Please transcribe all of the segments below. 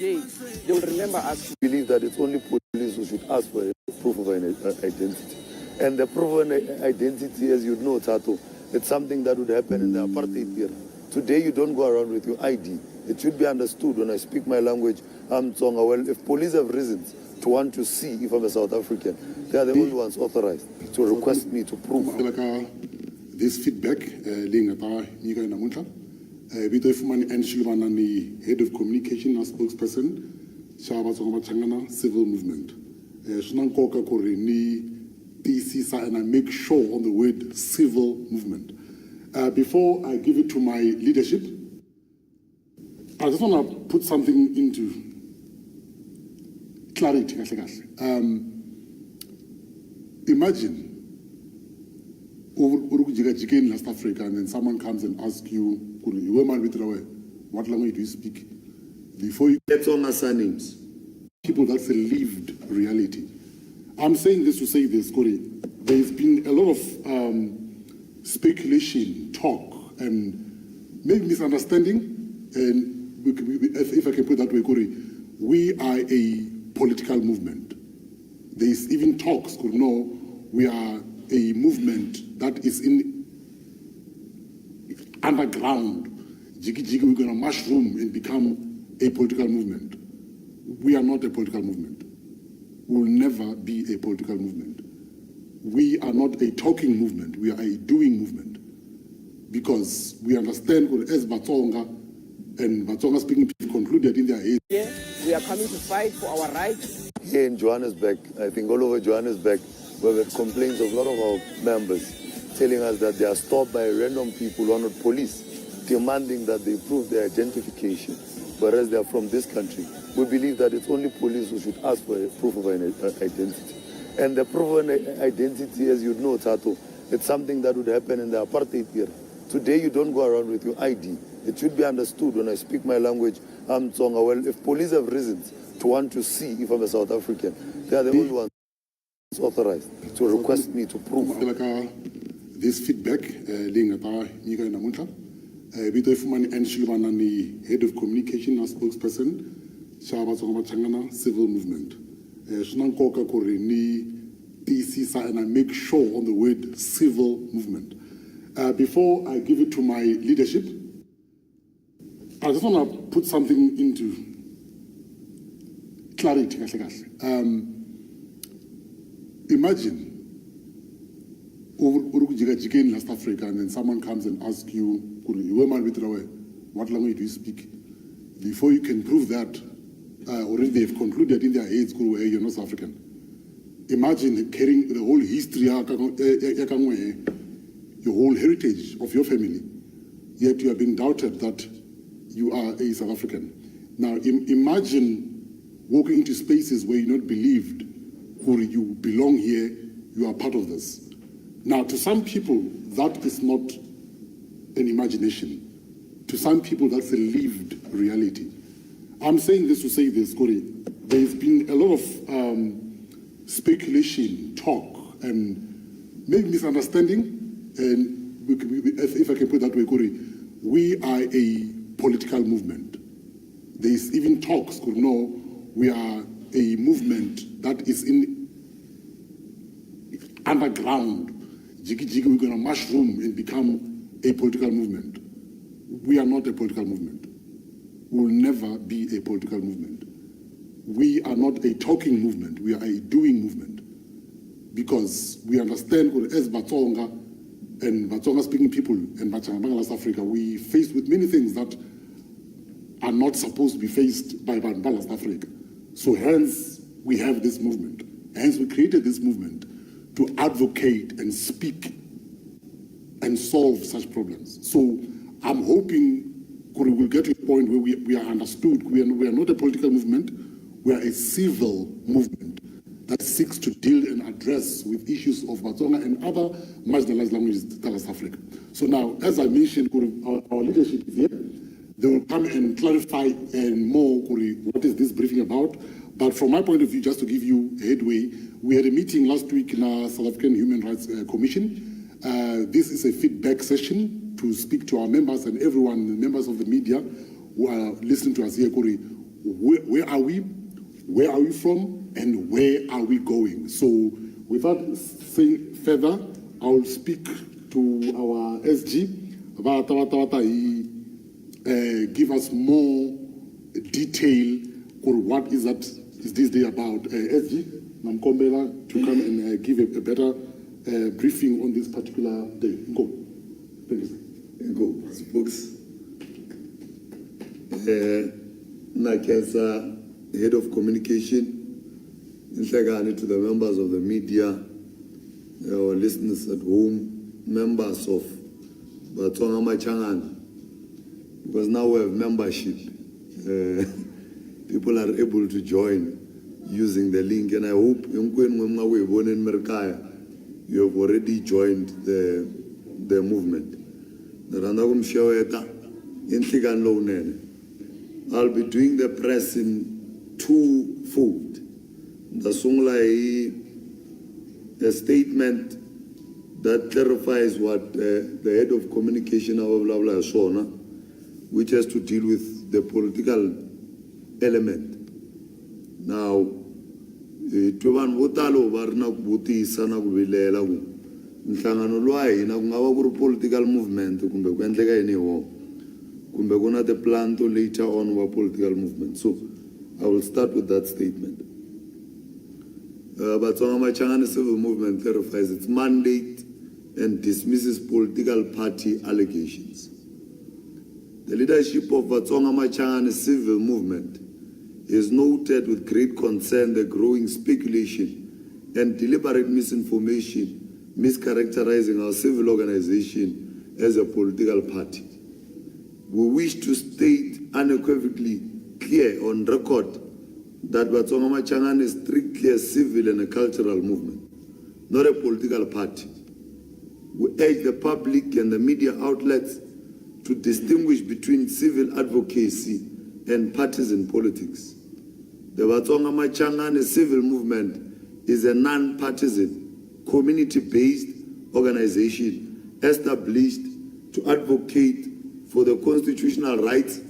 day, they will remember us. I believe that it's only police who should ask for a proof of an identity. And the proof of an identity, as you know, Tato, it's something that would happen in the apartheid era. Today, you don't go around with your ID. It should be understood when I speak my language, I'm Tsonga. Well, if police have reasons to want to see if I'm a South African, they are the only ones authorized to request me to prove. This feedback, head of communication as spokesperson, civil movement. And I make sure on the word civil movement. Before I give it to my leadership, I just want to put something into clarity. Imagine in West Africa, and then someone comes and asks you, what language do you speak? Before you get on our surnames, people that's a lived reality. I'm saying this to say this, Corey. There's been a lot of speculation, talk, and maybe misunderstanding. And if I can put it that way, Corey, we are a political movement. There's even talks, Corey, no, we are a movement that is in underground. Jiggy, we're going to mushroom and become a political movement. We are not a political movement. Will never be a political movement. We are not a talking movement, we are a doing movement. Because we understand as Batsonga and Batsonga speaking people concluded in their head. Yeah, we are coming to fight for our rights. Here in Johannesburg, I think all over Johannesburg, we have complaints of a lot of our members telling us that they are stopped by random people who are not police, demanding that they prove their identification, whereas they are from this country. We believe that it's only police who should ask for a proof of an identity. And the proof of an identity, as you know, Tato, it's something that would happen in the apartheid era. Today, you don't go around with your ID. It should be understood when I speak my language, I'm Tsonga. Well, if police have reasons to want to see if I'm a South African, they are the only ones authorized to request me to prove. This feedback, head of communication as spokesperson, civil movement. And I make sure on the word civil movement. Before I give it to my leadership, I just want to put something into clarity. Imagine in West Africa, and then someone comes and asks you, what language do you speak? Before you can prove that, already they've concluded in their heads, you're not South African. Imagine carrying the whole history, your whole heritage of your family, yet you are being doubted that you are a South African. Now, imagine walking into spaces where you're not believed, you belong here, you are part of this. Now, to some people, that is not an imagination. To some people, that's a lived reality. I'm saying this to say this, Corey. There's been a lot of speculation, talk, and maybe misunderstanding. And if I can put it that way, Corey, we are a political movement. There's even talks, Corey, no, we are a movement that is in underground. Jiggy, we're going to mushroom and become a political movement. We are not a political movement. We will never be a political movement. We are not a talking movement, we are a doing movement. Because we understand as Batsonga and Batsonga speaking people in West Africa, we faced with many things that are not supposed to be faced by West Africa. So hence we have this movement. Hence we created this movement to advocate and speak and solve such problems. So I'm hoping we'll get to a point where we are understood. We are not a political movement, we are a civil movement that seeks to deal and address with issues of Batsonga and other marginalized languages in West Africa. So now, as I mentioned, our leadership is here. They will come and clarify and more what is this briefing about. But from my point of view, just to give you a headway, we had a meeting last week in our South African Human Rights Commission. This is a feedback session to speak to our members and everyone, members of the media who are listening to us here, where are we from, and where are we going? So without saying further, I'll speak to our SG, give us more detail on what is this day about. SG, Namkombela, to come and give a better briefing on this particular day. Go. Thank you. Go. Books. Nakesa, Head of Communication, Inhlagani, to the members of the media, our listeners at home, members of Batsonga Machangan, because now we have membership. People are able to join using the link, and I hope you have already joined the movement. I'll be doing the press in twofold. The Songla, a statement that clarifies what the head of communication, which has to deal with the political element. Now, Tuvan Votalo Varna Buti Sana Vilela, Ntanganulwai, Naguru political movement, Kumbegantega anywhere. Kumbegona the plan to later on our political movement. So I will start with that statement. But Machangana civil movement clarifies its mandate and dismisses political party allegations. The leadership of Batsonga Machangana civil movement is noted with great concern the growing speculation and deliberate misinformation mischaracterizing our civil organization as a political party. We wish to state unequivocally clear on record that Batsonga Machangana is strictly a civil and a cultural movement, not a political party. We urge the public and the media outlets to distinguish between civil advocacy and partisan politics. The Batsonga Machangana civil movement is a non-partisan, community-based organization established to advocate for the constitutional rights,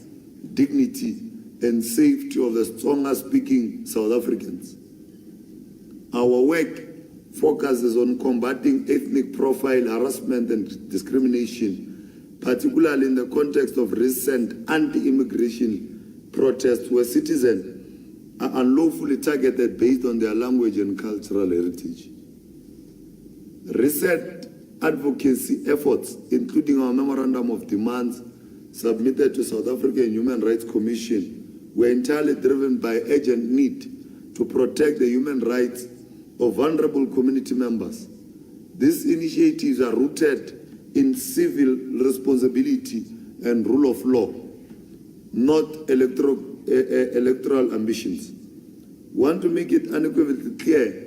dignity, and safety of the Tsonga-speaking South Africans. Our work focuses on combating ethnic profile harassment and discrimination, particularly in the context of recent anti-immigration protests where citizens are unlawfully targeted based on their language and cultural heritage. Recent advocacy efforts, including our Memorandum of Demands submitted to South African Human Rights Commission, were entirely driven by urgent need to protect the human rights of vulnerable community members. These initiatives are rooted in civil responsibility and rule of law, not electoral ambitions. We want to make it unequivocally clear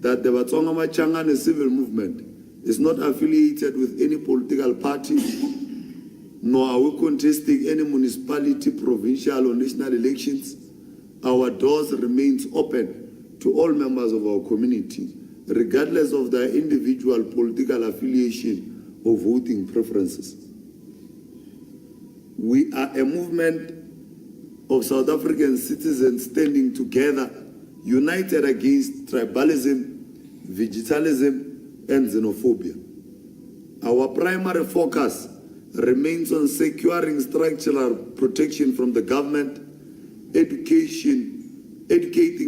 that the Batsonga Machangana civil movement is not affiliated with any political party, nor are we contesting any municipality, provincial, or national elections. Our doors remain open to all members of our community, regardless of their individual political affiliation or voting preferences. We are a movement of South African citizens standing together, united against tribalism, vegetalism, and xenophobia. Our primary focus remains on securing structural protection from the government, educating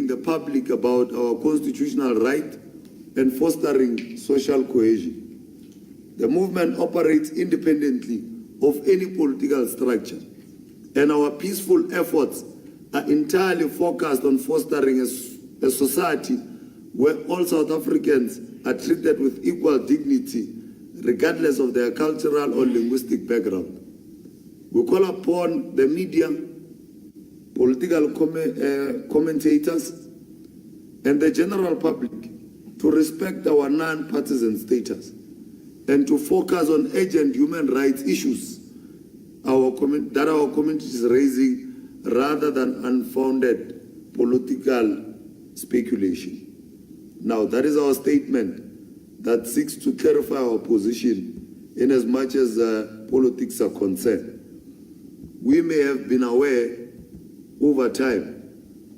the public about our constitutional right, and fostering social cohesion. The movement operates independently of any political structure, and our peaceful efforts are entirely focused on fostering a society where all South Africans are treated with equal dignity, regardless of their cultural or linguistic background. We call upon the media, political commentators, and the general public to respect our non-partisan status and to focus on urgent human rights issues that our community is raising rather than unfounded political speculation. Now, that is our statement that seeks to clarify our position in as much as politics are concerned. We may have been aware over time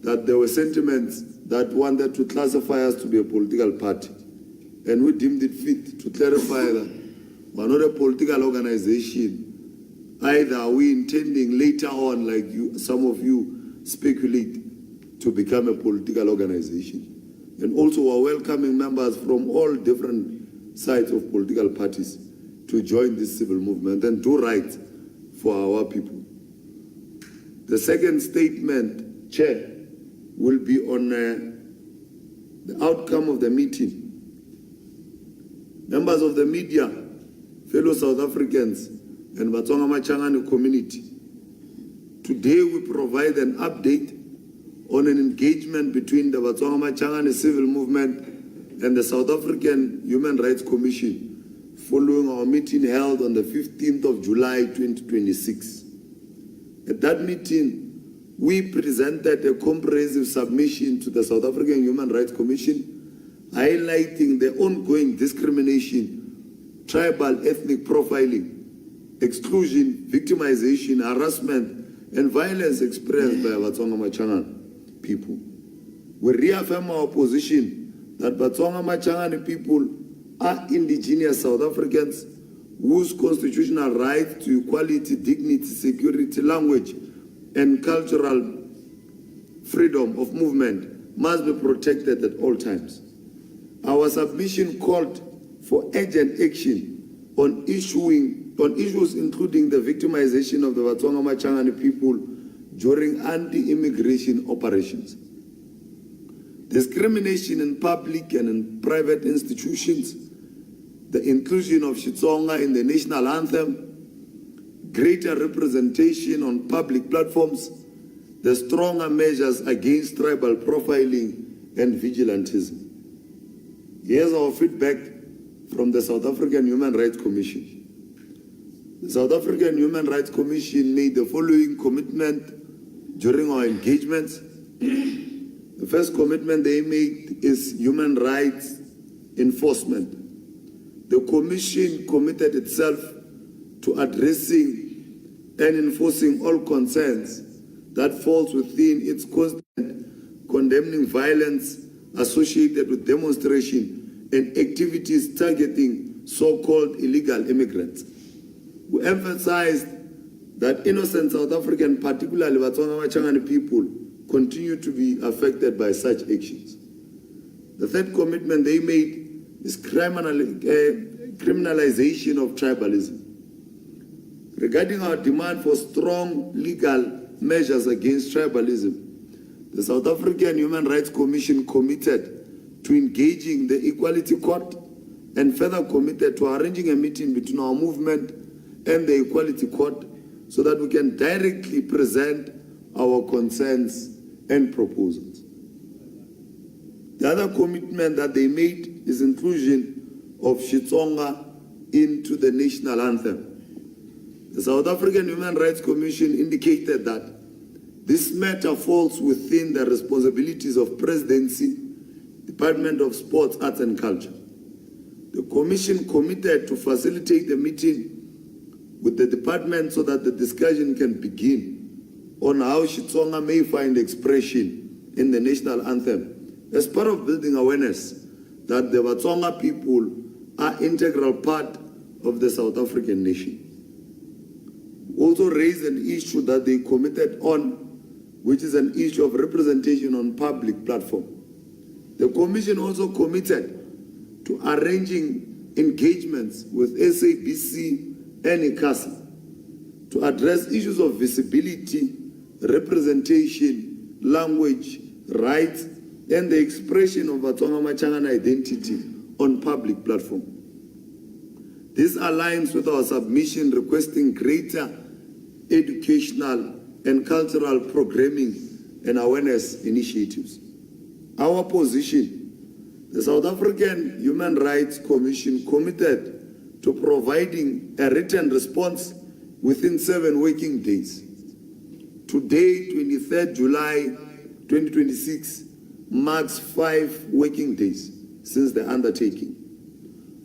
that there were sentiments that wanted to classify us to be a political party. And we deemed it fit to clarify that we're not a political organization. Either are we intending later on, like some of you speculate, to become a political organization. And also we're welcoming members from all different sides of political parties to join this civil movement and do right for our people. The second statement, Chair, will be on the outcome of the meeting. Members of the media, fellow South Africans, and Batsonga Machangane community, today we provide an update on an engagement between the Batsonga Machangane civil movement and the South African Human Rights Commission following our meeting held on the 15th of July 2026. At that meeting, we presented a comprehensive submission to the South African Human Rights Commission highlighting the ongoing discrimination, tribal ethnic profiling, exclusion, victimization, harassment, and violence experienced by Batsonga Machangane people. We reaffirm our position that Batsonga Machangane people are indigenous South Africans whose constitutional right to equality, dignity, security, language, and cultural freedom of movement must be protected at all times. Our submission called for urgent action on issues including the victimization of the Batsonga Machangane people during anti-immigration operations, discrimination in public and in private institutions, the inclusion of Xitsonga in the national anthem, greater representation on public platforms, the stronger measures against tribal profiling and vigilantism. Here's our feedback from the South African Human Rights Commission. The South African Human Rights Commission made the following commitment during our engagements. The first commitment they made is human rights enforcement. The Commission committed itself to addressing and enforcing all concerns that falls within its constant condemning violence associated with demonstration and activities targeting so-called illegal immigrants. We emphasized that innocent South African, particularly Batsonga Machangane people, continue to be affected by such actions. The third commitment they made is criminalization of tribalism. Regarding our demand for strong legal measures against tribalism, the South African Human Rights Commission committed to engaging the Equality Court and further committed to arranging a meeting between our movement and the Equality Court so that we can directly present our concerns and proposals. The other commitment that they made is inclusion of Xitsonga into the national anthem. The South African Human Rights Commission indicated that this matter falls within the responsibilities of Presidency, Department of Sports, Arts and Culture. The Commission committed to facilitate the meeting with the department so that the discussion can begin on how Xitsonga may find expression in the national anthem as part of building awareness that the Batsonga people are an integral part of the South African nation. Also raised an issue that they committed on, which is an issue of representation on public platform. The Commission also committed to arranging engagements with SABC and ICASA to address issues of visibility, representation, language, rights, and the expression of Batsonga Machangane identity on public platform. This aligns with our submission requesting greater educational and cultural programming and awareness initiatives. Our position, the South African Human Rights Commission committed to providing a written response within 7 working days. Today, 23rd July 2026, marks 5 working days since the undertaking.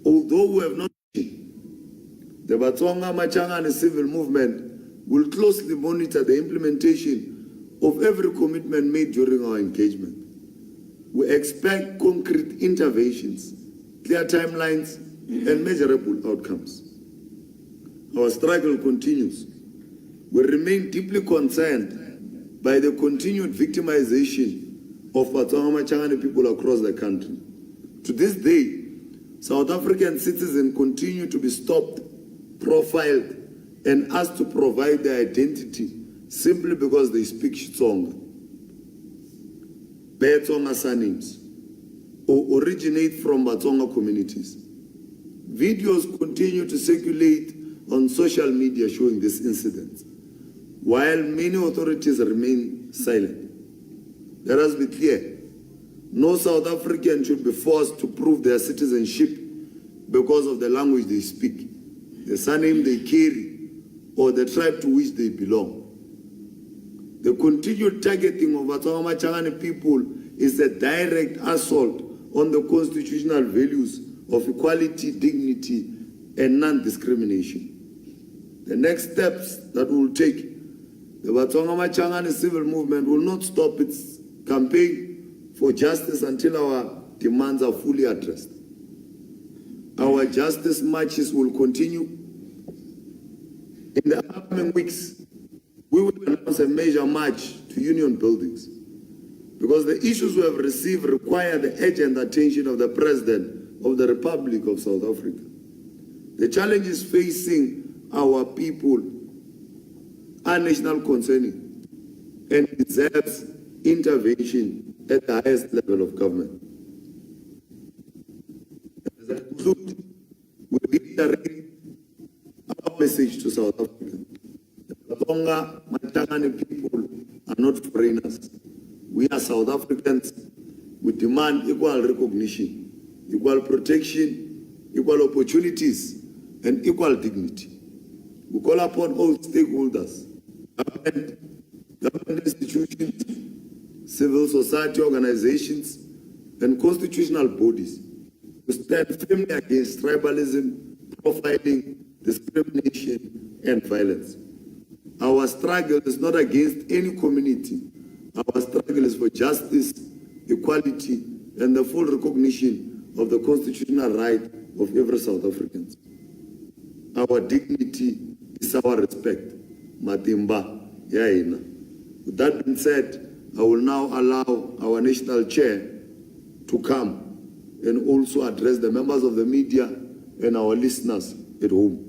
Although we have not, the Batsonga Machangane civil movement will closely monitor the implementation of every commitment made during our engagement. We expect concrete interventions, clear timelines, and measurable outcomes. Our struggle continues. We remain deeply concerned by the continued victimization of Machangani people across the country. To this day, South African citizens continue to be stopped, profiled, and asked to provide their identity simply because they speak Xitsonga, bear Tsonga surnames, or originate from Batsonga communities. Videos continue to circulate on social media showing this incident, while many authorities remain silent. Let us be clear, no South African should be forced to prove their citizenship because of the language they speak, the surname they carry, or the tribe to which they belong. The continued targeting of Batsonga Machangani people is a direct assault on the constitutional values of equality, dignity, and non-discrimination. The next steps that we will take, the Batsonga Machangani civil movement will not stop its campaign for justice until our demands are fully addressed. Our justice marches will continue. In the upcoming weeks, we will announce a major march to union buildings because the issues we have received require the urgent attention of the President of the Republic of South Africa. The challenges facing our people are national concerning and deserves intervention at the highest level of government. As I conclude, we reiterate our message to South Africa. The Batsonga Machangani people are not foreigners. We are South Africans. We demand equal recognition, equal protection, equal opportunities, and equal dignity. We call upon all stakeholders, government institutions, civil society organizations, and constitutional bodies to stand firmly against tribalism, profiling, discrimination, and violence. Our struggle is not against any community. Our struggle is for justice, equality, and the full recognition of the constitutional right of every South African. Our dignity is our respect. Matimba, yaina. With that being said, I will now allow our national chair to come and also address the members of the media and our listeners at home.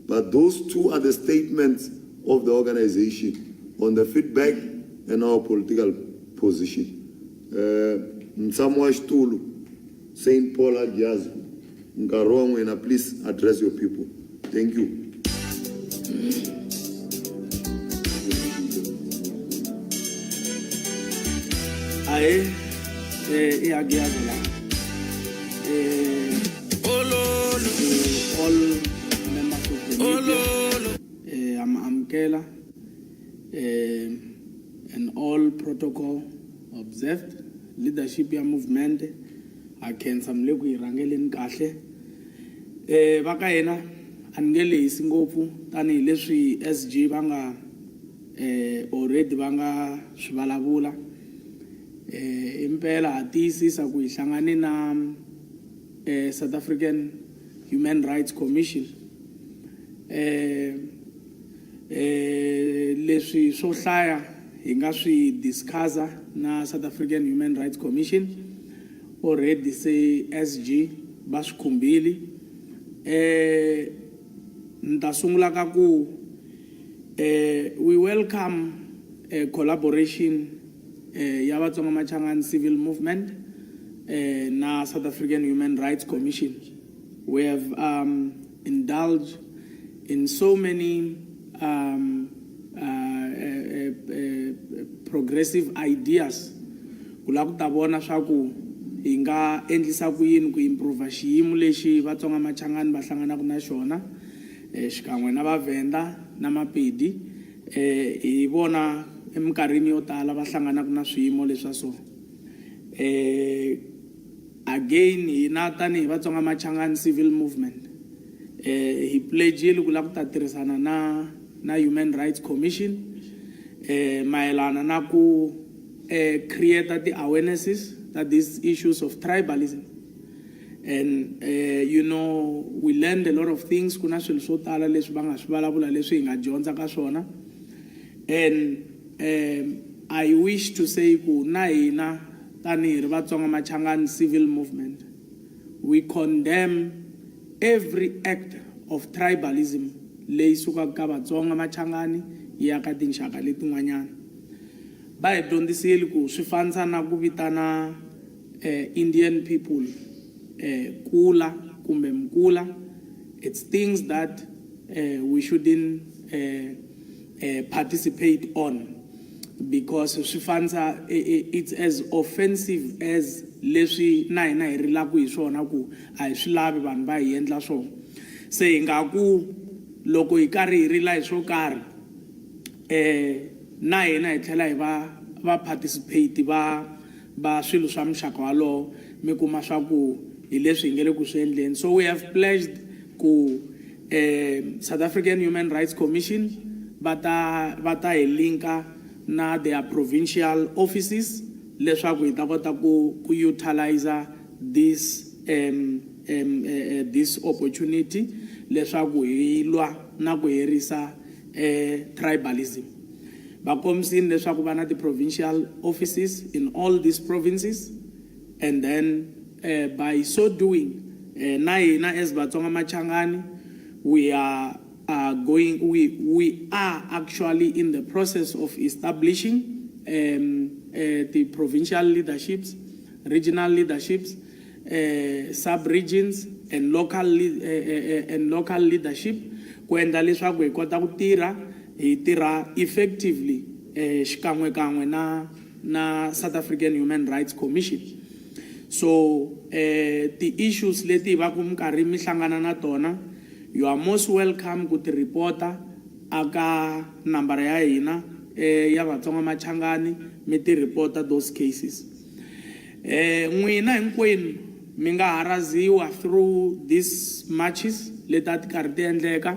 But those two are the statements of the organization on the feedback and our political position. Msamwa Tulu, Saint Paul Agiaz, Ngarongwena, please address your people. Thank you. All members of the media, Amkela, and all protocol observed. Leadership ya movement, akhensa mleku irangeleni kahle. Baka yena angele isingopfu tani leswi SG banga already banga swivalavula. Impela atisisa ku ihlangane na South African Human Rights Commission. Leswi swo hlaya hi nga swi discussa na South African Human Rights Commission already say SG ba swi khumbili. Nta sungula ka ku we welcome collaboration ya Batsonga Machangani civil movement na South African Human Rights Commission. We have indulged in so many progressive ideas. Kula ku ta vona swa ku hi nga endlisa ku yini ku improve xiyimo lexi Batsonga Machangani va hlanganaka na xona xikan'we na Vavenda na Mapedi hi vona eminkarhini yo tala va hlanganaka na swiyimo leswa so. Again hina tanihi Batsonga Machangani civil movement hi pledgile ku la ku ta tirhisana na Human Rights Commission mayelana na ku create the awarenesses that these issues of tribalism. And you know, we learned a lot of things kuna swilo swo tala leswi va nga swi vulavula leswi hi nga dyondza ka swona. And I wish to say ku na hina tanihi ri Vatsonga Machangani civil movement, we condemn every act of tribalism leyi sukaka ka Vatsonga Machangani ya ka tinxaka letin'wanyana. Va hi dyondzisile ku swi fanisa na ku vitana Indian people kula kumbe mkula. It's things that we shouldn't participate on, because it's as offensive as leswi na hina hi rilaku hi swona ku a hi swi lavi vanhu va hi endla swona. Se hi nga ku loko hi karhi hi rila hi swo karhi na hina hi tlhela hi va participate va swilo swa muxaka walowo, mi kuma swa ku hi leswi hi nge le ku swi endleni. So we have pledged ku South African Human Rights Commission va ta hi linka na their provincial offices leswaku hi ta kota ku utilize this opportunity leswaku hi lwa na ku herisa tribalism. Va kombisile leswaku va na the provincial offices in all these provinces, and then by so doing na hina as Vatsonga Machangani we are actually in the process of establishing the provincial leaderships, regional leaderships, sub-regions and local leadership kwenda leswaku hi kota ku tirha effectively xikan'we na South African Human Rights Commission. So the issues leti va ku minkarhi mi hlangana na tona, you are most welcome ku ti reporta aka number ya hina ya Vatsonga Machangani, mi ti reporta those cases. N'wina hinkwenu mi nga haraziwa through these marches leta ti karhi ti endleka.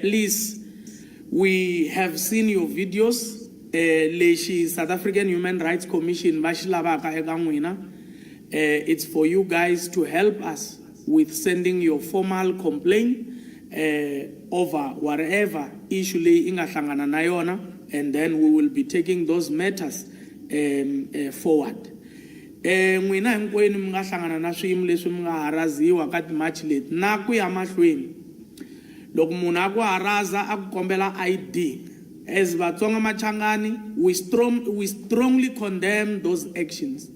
Please, we have seen your videos. Lexi South African Human Rights Commission va xi lavaka eka n'wina, it's for you guys to help us with sending your formal complaint over whatever issue leyi inga hlangana na yona, and then we will be taking those matters forward. N'wina hinkwenu mi nga hlangana na swiyimo leswi mi nga haraziwa ka timarch leti na ku ya mahlweni. Loko munhu a ku haraza a ku kombela ID, as Vatsonga Machangani, we strongly condemn those actions.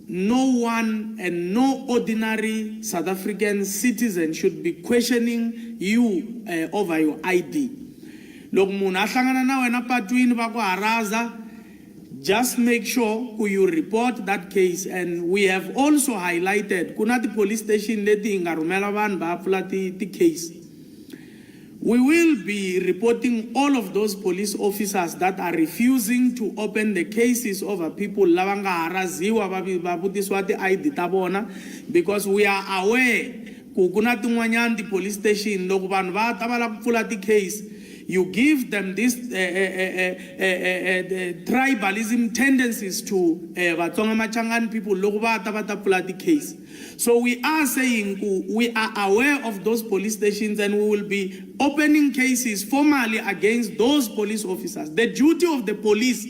No one and no ordinary South African citizen should be questioning you over your ID. Loko munhu a hlangana na wena patwini va ku haraza, just make sure you report that case. And we have also highlighted kuna the police station leti nga rhumela vanhu va pfula ti case. We will be reporting all of those police officers that are refusing to open the cases over people lava nga haraziwa va vutisiwa ti ID ta vona, because we are aware ku kuna tin'wanyana ti police station loko vanhu va ta va la ku pfula ti case, you give them this tribalism tendencies to Vatsonga Machangani people loko va ta pfula ti case. So we are saying we are aware of those police stations, and we will be opening cases formally against those police officers. The duty of the police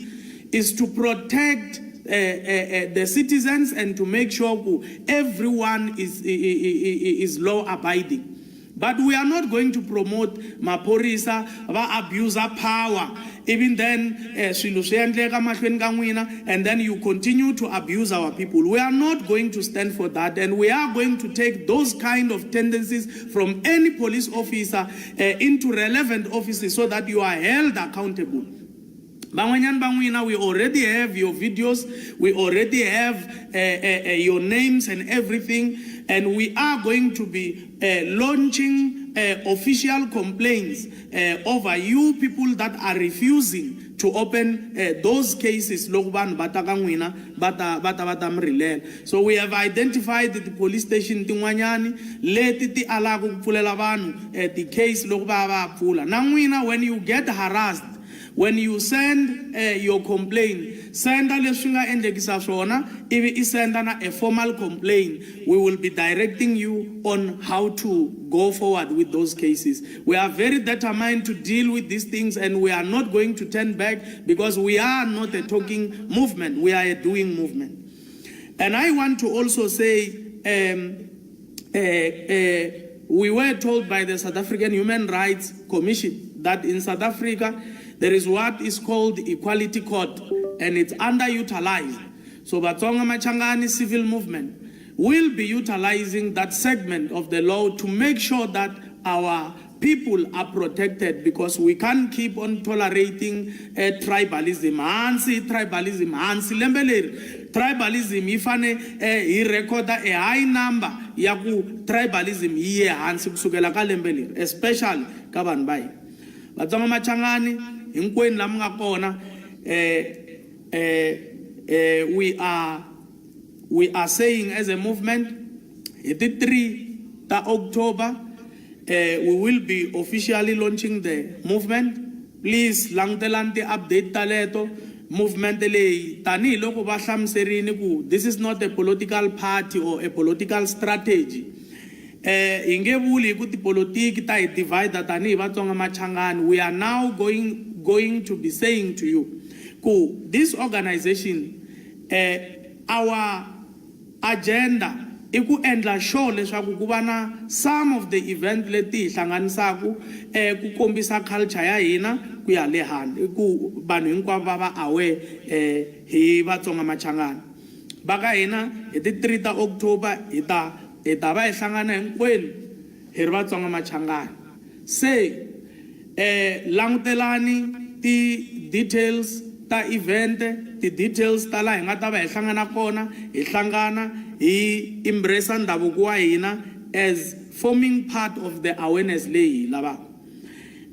is to protect the citizens and to make sure everyone is law abiding. But we are not going to promote maporisa va abuse power, even then and then you continue to abuse our people. We are not going to stand for that, and we are going to take those kind of tendencies from any police officer into relevant offices so that you are held accountable. We already have your videos, we already have your names and everything, and we are going to be launching official complaints over you people that are refusing to open those cases. So we have identified the police station tinwanyani leti ti alaku kupfulela vanhu the case loko va va pfula. Na n'wina, when you get harassed, when you send your complaint, send a formal complaint. We will be directing you on how to go forward with those cases. We are very determined to deal with these things, and we are not going to turn back, because we are not a talking movement, we are a doing movement. And I want to also say, we were told by the South African Human Rights Commission that in South Africa, there is what is called Equality Court, and it's underutilized. So Batsonga Machangani civil movement will be utilizing that segment of the law to make sure that our people are protected, because we can't keep on tolerating tribalism. Tribalism, ifane he record a high number yaku tribalism iye hansi kusukela ka lembe, especially kabanbai. Batsonga Machangani hinkwenu la mga kona, we are saying as a movement, the 3 October, we will be officially launching the movement. Please langtelanti update taleto movement le tani loko ba hlamserini ku this is not a political party or a political strategy. Ingebuli ku tipolitiki ta divide tani Vatsonga Machangani. We are now going to be saying to you, ku this organization, our agenda iku endla sure leswaku ku vana some of the event leti hlanganisaku ku kombisa culture ya hina ku ya le handle, ku vanhu hinkwavo va aware hi Vatsonga Machangani. Baka hina hi ti 3 October hi ta va hi hlangana hinkwenu hi ri Vatsonga Machangani. Se langutelani ti details ta event, the details ta la hi nga ta va hi hlangana kona, hi hlangana hi embrace ndhavuko wa hina as forming part of the awareness leyi hi lavaka.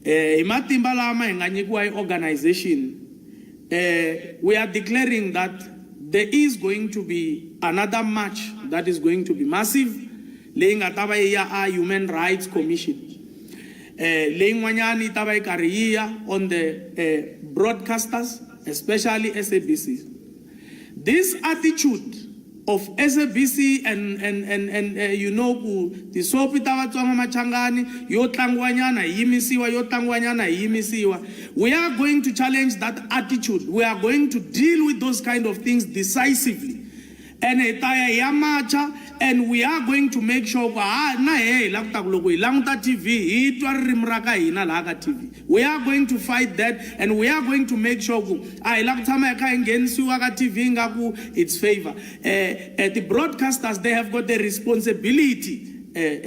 Hi matimba lama hi nga nyikiwa hi organization, we are declaring that there is going to be another march that is going to be massive, leyi nga ta va ya a Human Rights Commission. Leyi n'wanyani ta va yi karhi yi ya on the broadcasters, especially SABC. This attitude of SABC and you know the soap ta Vatsonga Machangani yo tlangwanyana yimisiwa, we are going to challenge that attitude. We are going to deal with those kind of things decisively. And we are going to make sure TV. We are going to fight that, and we are going to make sure its favor. The broadcasters, they have got the responsibility and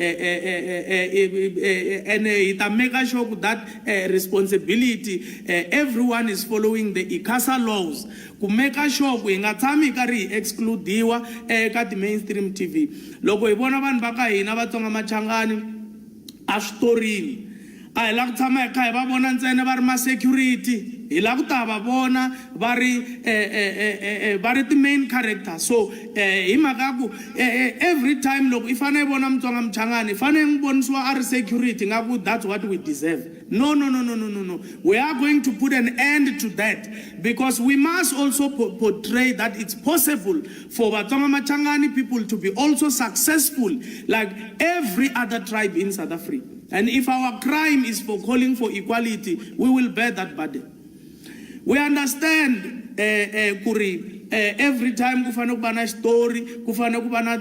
make sure that responsibility everyone is following the ICASA laws to make sure we excludiwa ka the mainstream TV. Loko ibona vanhu baka hina Vatsonga Machangani a storini a hi la ku tshama hi kha hi va vona ntsena va ri ma security, hi la ku ta va vona va ri the main character. So hi mhaka ku every time loko I fane vona Mutsonga Mchangani fane ngibonisiwa a ri security ngaku that's what we deserve. No. We are going to put an end to that, because we must also portray that it's possible for Vatsonga Machangani people to be also successful like every other tribe in South Africa. And if our crime is for calling for equality, we will bear that burden. We understand every time kufana kubana story, kufana kubana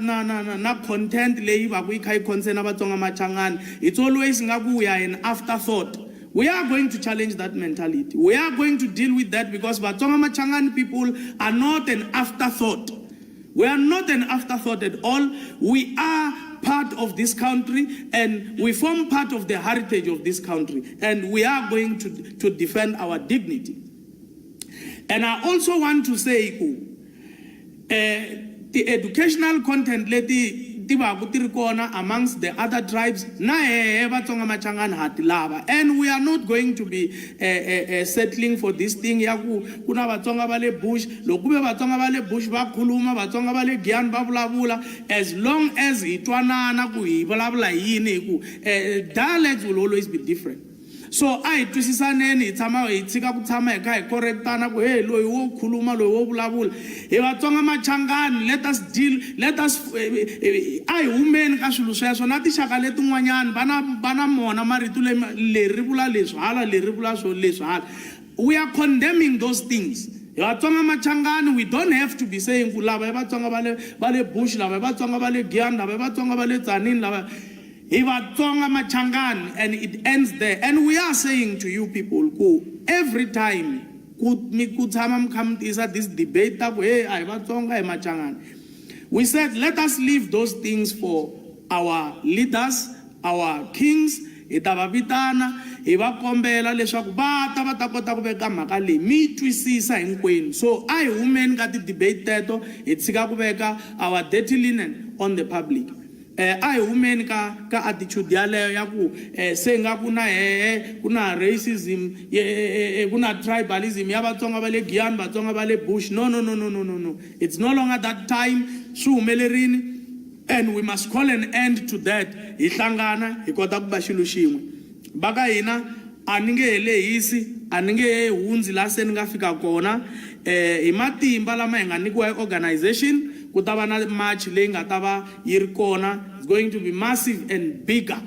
na content leyi va ku kai concern Vatsonga Machangani, it's always ngaku we are an afterthought. We are going to challenge that mentality. We are going to deal with that, because Vatsonga Machangani people are not an afterthought. We are not an afterthought at all. We are part of this country, and we form part of the heritage of this country, and we are going to defend our dignity. And I also want to say, the educational content leti va ku kona amongst the other tribes na Vatsonga Machangani hati lava, and we are not going to be settling for this thing ya ku kuna Vatsonga vale bush loko be Vatsonga vale bush va khuluma Vatsonga vale Giyani va vulavula, as long as hi twanana ku hi vulavula yini ku dialects will always be different. So I twisisaneni hi tshama hi tshika ku tshama hi kha hi correctana ku hey loyi wo khuluma loyi wo vulavula hi Vatsonga Machangani, let us deal, let us ai humeni ka swilo sweswo na tixaka letin'wanyani vana mona marito leri vula leswi hala leri vula swo leswi hala. We are condemning those things. Vatsonga Machangani, we don't have to be saying ku lava Vatsonga vale bush, lava Vatsonga vale Giyani, lava Vatsonga vale Tzaneen, lava Vatsonga Machangani, and it ends there. And we are saying to you people, every time this debate, we said, let us leave those things for our leaders, our kings, itavavitana, ivakombela leswaku vata va ta kota ku veka mhaka leyi mi twisisa hinkwenu. So I humeni ka ti-debate teto hi tshika ku veka our dirty linen on the public. I humeni ka attitude yaleyo ya ku se nga kuna racism, kuna tribalism ya Vatsonga vale Giyani, Vatsonga vale bush. No. It's no longer that time. Swi humelerini, and we must call an end to that. Hi hlangana hi kota ku ba xilo xin'we. Baka hina a ni nge helehisi, a ni nge hundzi la se ni nga fika kona hi matimba lama hi nga nyikiwa hi organization. Ku ta va na march leyi nga ta va yi ri kona. It's going to be massive and bigger.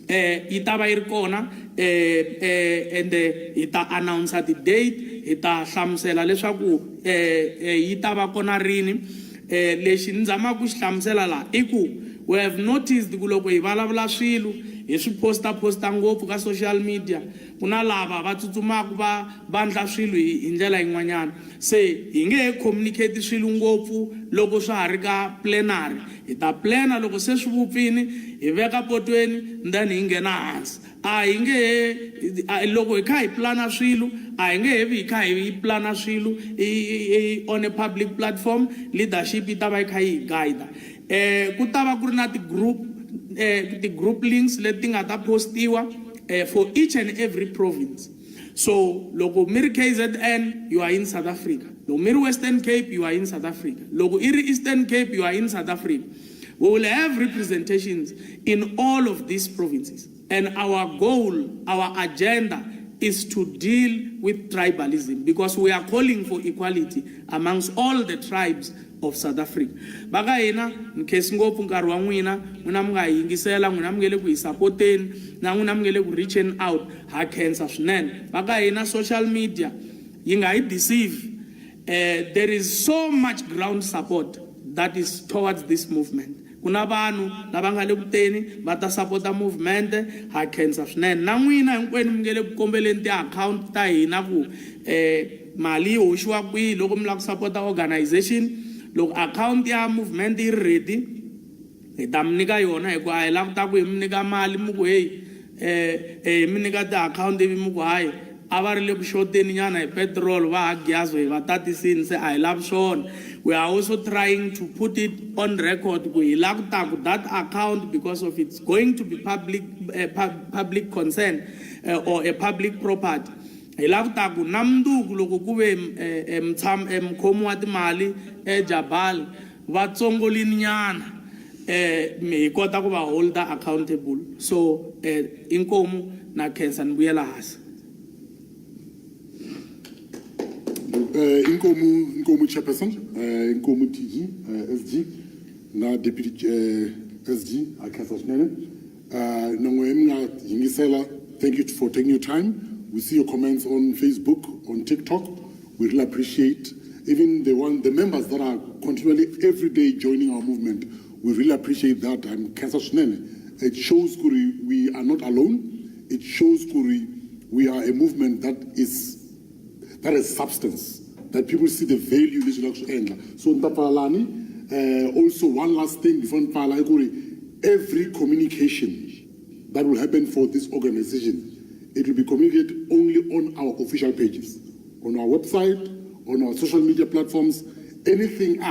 Yi ta va yi ri kona and hi ta announce the date, hi ta hlamusela leswaku yi ta va kona rini. Lexi ni zamaka ku xi hlamusela la i ku we have noticed ku loko hi vulavula swilo hi swi posta ngopfu ka social media, kuna lava va tsutsumaka va vandla swilo hi ndlela yin'wanyana. Se hi nge he communicate swilo ngopfu loko swa ha ri ka plenary. Hi ta plana loko se swi vupfini hi veka potweni, then hi nghena hansi. A hi nge he loko hi kha hi plana swilo a hi nge he vi hi kha hi plana swilo on a public platform. Leadership yi ta va yi kha yi guide. Ku ta va ku ri na ti-group links leti nga ta postiwa for each and every province. So loko mi ri KZN, you are in South Africa. Loko mi ri Western Cape, you are in South Africa. Loko i ri Eastern Cape, you are in South Africa. We will have representations in all of these provinces. And our goal, our agenda is to deal with tribalism, because we are calling for equality amongst all the tribes of South Africa. Baka hina nkesi ngopfu nkarhi wa n'wina n'wina mi nga hi yingisela, n'wina mi nge le ku hi sapoteni, na n'wina mi nge le ku reaching out, ha khensa swinene. Baka hina social media yi nga hi deceive. There is so much ground support that is towards this movement. Kuna vanhu lava nga le kuteni va ta sapota movement, ha khensa swinene. Na n'wina hinkwenu mi nge le ku kombeleni ti-account ta hina ku mali yi hoxiwa kwihi loko mi lava ku sapota organization. Loko account ya movement yi ready, hi ta mi nyika yona hikuva a hi lava ku ta ku hi mi nyika mali mi ku heyi mi nyika ti-account ivi mi ku hayi a va ri le ku xoteni nyana hi petrol va ha gyazo hi va tatisini. Se a hi lavi swona. We are also trying to put it on record ku hi lava ku ta ku that account, because of it's going to be public concern or a public property, hi lava ku ta ku na mundzuku loko ku ve mukhomi wa timali eJabal va tsongolini nyana hi kota ku va holder accountable. So inkomu na khensa ni vuyela hansi. Inkomu chairperson, Inkomu TG, SG, na deputy SG, Akasa Snene. Thank you for taking your time. We see your comments on Facebook, on TikTok. We really appreciate even the members that are continually every day joining our movement. We really appreciate that. I'm Akasa Snene. It shows Kuri we are not alone. It shows Kuri we are a movement that is substance. That people see the value in this election. So also one last thing before every communication that will happen for this organization, it will be communicated only on our official pages, on our website, on our social media platforms. Anything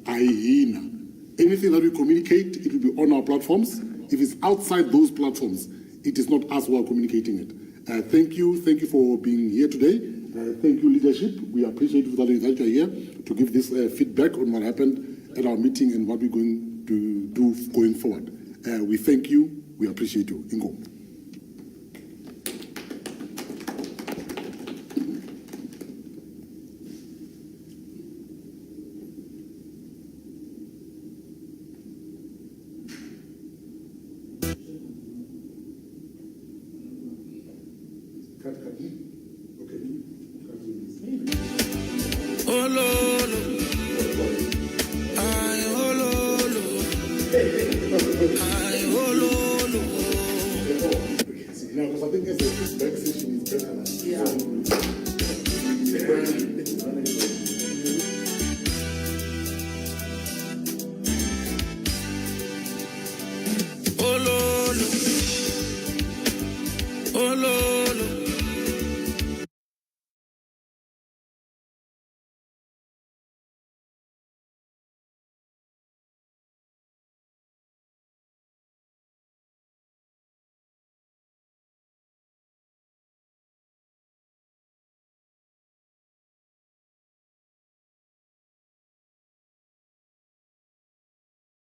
Aihina. Anything that we communicate, it will be on our platforms. If it's outside those platforms, it is not us who are communicating it. Thank you for being here today. Thank you, leadership. We appreciate that you are here to give this feedback on what happened at our meeting and what we're going to do going forward. We thank you. We appreciate you. Ingo. Oh, Lolo. Ay, oh, Lolo.